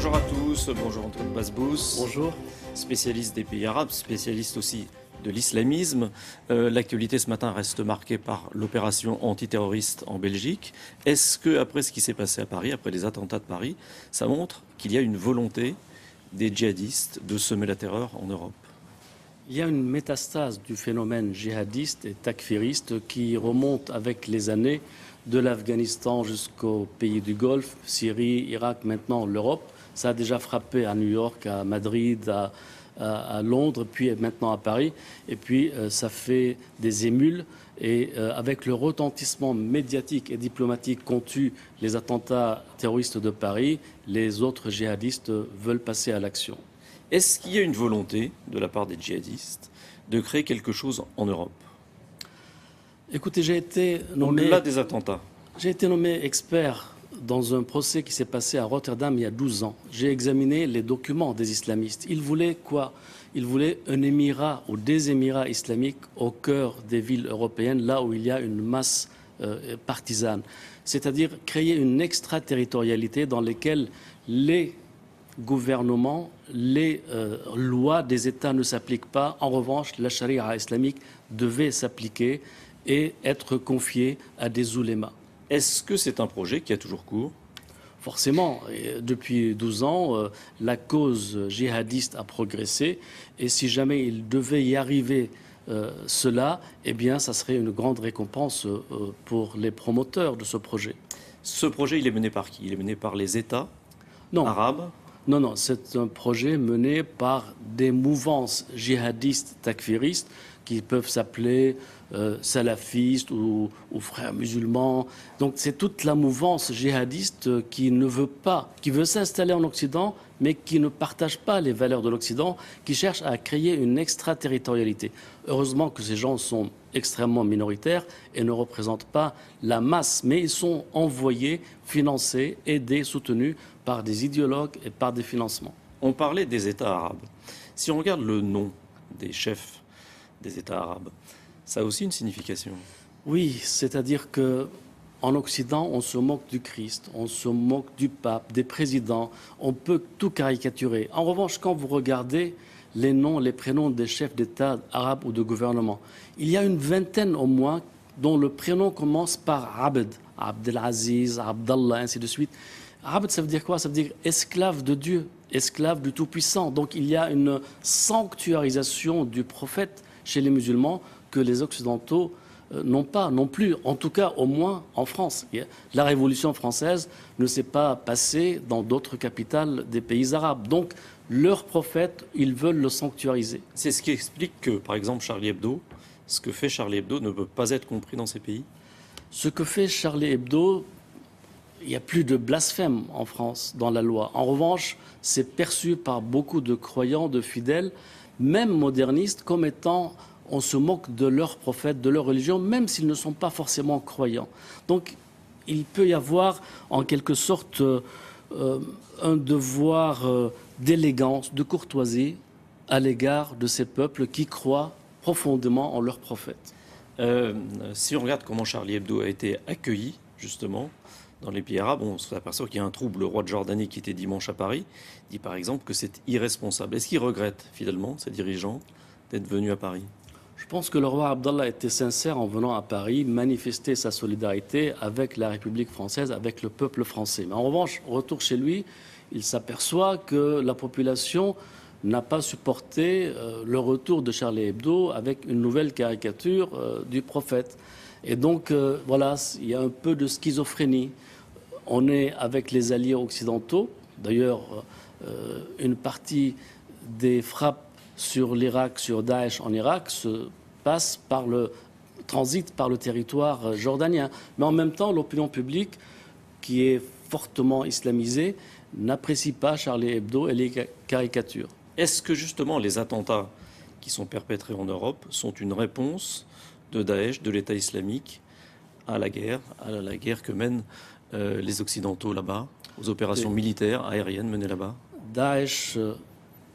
Bonjour à tous, bonjour Antoine Basbous. Bonjour. Spécialiste des pays arabes, spécialiste aussi de l'islamisme. L'actualité ce matin reste marquée par l'opération antiterroriste en Belgique. Est-ce que, après ce qui s'est passé à Paris, après les attentats de Paris, ça montre qu'il y a une volonté des djihadistes de semer la terreur en Europe? Il y a une métastase du phénomène djihadiste et takfiriste qui remonte avec les années de l'Afghanistan jusqu'aux pays du Golfe, Syrie, Irak, maintenant l'Europe. Ça a déjà frappé à New York, à Madrid, à Londres, puis maintenant à Paris. Et puis ça fait des émules. Et avec le retentissement médiatique et diplomatique qu'ont eu les attentats terroristes de Paris, les autres djihadistes veulent passer à l'action. Est-ce qu'il y a une volonté de la part des djihadistes de créer quelque chose en Europe? Écoutez, j'ai été nommé... Au-delà des attentats. J'ai été nommé expert dans un procès qui s'est passé à Rotterdam il y a 12 ans. J'ai examiné les documents des islamistes. Ils voulaient quoi? Ils voulaient un émirat ou des émirats islamiques au cœur des villes européennes, là où il y a une masse partisane. C'est-à-dire créer une extraterritorialité dans laquelle les gouvernements, les lois des États ne s'appliquent pas. En revanche, la charia islamique devait s'appliquer et être confiée à des oulémas. Est-ce que c'est un projet qui a toujours cours? Forcément, depuis 12 ans, la cause djihadiste a progressé et si jamais il devait y arriver cela, eh bien, ça serait une grande récompense pour les promoteurs de ce projet. Ce projet, il est mené par qui? Il est mené par les États arabes? Non, c'est un projet mené par des mouvances djihadistes takfiristes qui peuvent s'appeler salafistes ou frères musulmans. Donc c'est toute la mouvance djihadiste qui ne veut pas, qui veut s'installer en Occident, mais qui ne partage pas les valeurs de l'Occident, qui cherche à créer une extraterritorialité. Heureusement que ces gens sont extrêmement minoritaires et ne représentent pas la masse, mais ils sont envoyés, financés, aidés, soutenus par des idéologues et par des financements. On parlait des États arabes. Si on regarde le nom des chefs des États arabes, ça a aussi une signification. Oui, c'est-à-dire que en Occident, on se moque du Christ, on se moque du pape, des présidents, on peut tout caricaturer. En revanche, quand vous regardez les noms, les prénoms des chefs d'État arabes ou de gouvernement, il y a une vingtaine au moins dont le prénom commence par Abd, Abdelaziz, Abdallah, ainsi de suite. Abd, ça veut dire quoi? Ça veut dire esclave de Dieu, esclave du Tout-Puissant. Donc il y a une sanctuarisation du prophète chez les musulmans que les Occidentaux n'ont pas non plus, en tout cas au moins en France. La Révolution française ne s'est pas passée dans d'autres capitales des pays arabes. Donc leur prophète, ils veulent le sanctuariser. C'est ce qui explique que, par exemple, Charlie Hebdo, ce que fait Charlie Hebdo ne peut pas être compris dans ces pays? Ce que fait Charlie Hebdo, il n'y a plus de blasphème en France dans la loi. En revanche, c'est perçu par beaucoup de croyants, de fidèles, même modernistes, comme étant... On se moque de leurs prophètes, de leur religion, même s'ils ne sont pas forcément croyants. Donc, il peut y avoir, en quelque sorte, un devoir d'élégance, de courtoisie à l'égard de ces peuples qui croient profondément en leurs prophètes. Si on regarde comment Charlie Hebdo a été accueilli, justement, dans les pays arabes, on s'aperçoit qu'il y a un trouble. Le roi de Jordanie, qui était dimanche à Paris, dit par exemple que c'est irresponsable. Est-ce qu'il regrette, finalement, ces dirigeants, d'être venus à Paris? Je pense que le roi Abdallah était sincère en venant à Paris manifester sa solidarité avec la République française, avec le peuple français. Mais en revanche, au retour chez lui, il s'aperçoit que la population n'a pas supporté le retour de Charlie Hebdo avec une nouvelle caricature du prophète. Et donc, voilà, il y a un peu de schizophrénie. On est avec les alliés occidentaux. D'ailleurs, une partie des frappes sur l'Irak, sur Daesh en Irak, se passe par le transit par le territoire jordanien. Mais en même temps, l'opinion publique, qui est fortement islamisée, n'apprécie pas Charlie Hebdo et les caricatures. Est-ce que justement les attentats qui sont perpétrés en Europe sont une réponse de Daesh, de l'État islamique, à la guerre que mènent les Occidentaux là-bas, aux opérations militaires, aériennes menées là-bas? Daesh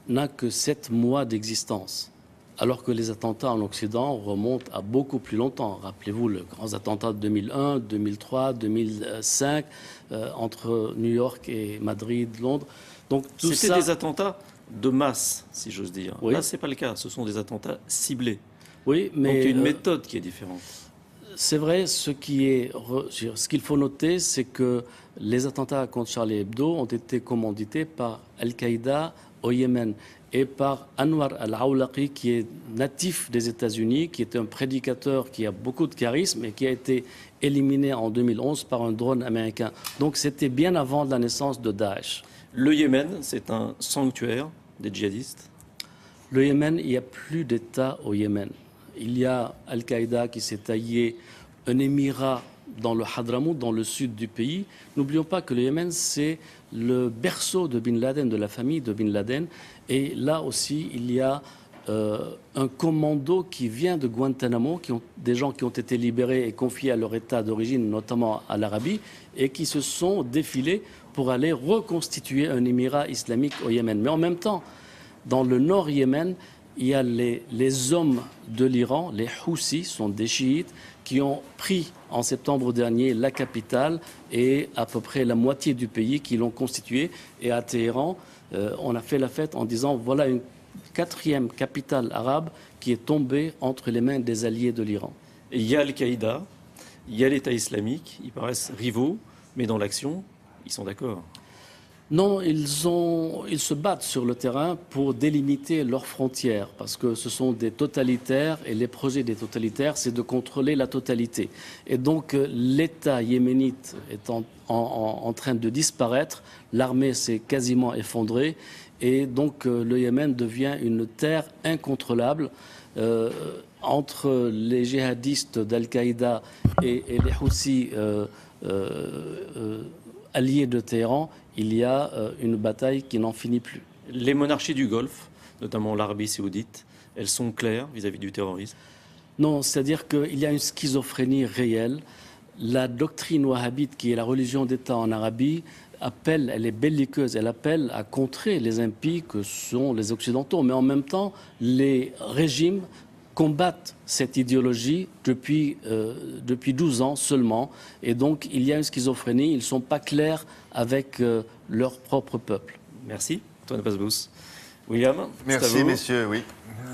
n'a que 7 mois d'existence, alors que les attentats en Occident remontent à beaucoup plus longtemps. Rappelez-vous les grands attentats de 2001, 2003, 2005, entre New York et Madrid, Londres. Donc tout C'était ça, des attentats de masse, si j'ose dire. Oui. Là, c'est pas le cas. Ce sont des attentats ciblés. oui, Donc, il y mais a une méthode qui est différente. c'est vrai, ce qu'il faut noter, c'est que les attentats contre Charlie Hebdo ont été commandités par Al-Qaïda au Yémen et par Anwar al-Awlaqi, qui est natif des États-Unis, qui est un prédicateur qui a beaucoup de charisme et qui a été éliminé en 2011 par un drone américain. Donc c'était bien avant la naissance de Daesh. Le Yémen, c'est un sanctuaire des djihadistes. Le Yémen, il n'y a plus d'État au Yémen. Il y a Al-Qaïda qui s'est taillé un émirat dans le Hadramout, dans le sud du pays. N'oublions pas que le Yémen, c'est le berceau de Bin Laden, de la famille de Bin Laden. Et là aussi, il y a un commando qui vient de Guantanamo, des gens qui ont été libérés et confiés à leur État d'origine, notamment à l'Arabie, et qui se sont défilés pour aller reconstituer un émirat islamique au Yémen. Mais en même temps, dans le nord Yémen, il y a les hommes de l'Iran, les Houthis, sont des chiites, qui ont pris en septembre dernier la capitale et à peu près la moitié du pays qui l'ont constituée. Et à Téhéran, on a fait la fête en disant voilà une 4e capitale arabe qui est tombée entre les mains des alliés de l'Iran. Il y a Al-Qaïda, il y a l'État islamique. Ils paraissent rivaux, mais dans l'action, ils sont d'accord. Non, ils se battent sur le terrain pour délimiter leurs frontières, parce que ce sont des totalitaires, et les projets des totalitaires, c'est de contrôler la totalité. Et donc, l'État yéménite est en train de disparaître, l'armée s'est quasiment effondrée, et donc le Yémen devient une terre incontrôlable. Entre les djihadistes d'Al-Qaïda et les Houthis alliés de Téhéran, il y a une bataille qui n'en finit plus. Les monarchies du Golfe, notamment l'Arabie saoudite, elles sont claires vis-à-vis du terrorisme. Non, c'est-à-dire qu'il y a une schizophrénie réelle. La doctrine wahhabite, qui est la religion d'État en Arabie, elle est belliqueuse, elle appelle à contrer les impies que sont les Occidentaux. Mais en même temps, les régimes combattent cette idéologie depuis 12 ans seulement. Et donc, il y a une schizophrénie. Ils ne sont pas clairs avec leur propre peuple. Merci, Antoine Pasbous. William, merci messieurs, oui.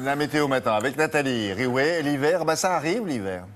La météo matin avec Nathalie Riouet. L'hiver, ça arrive l'hiver.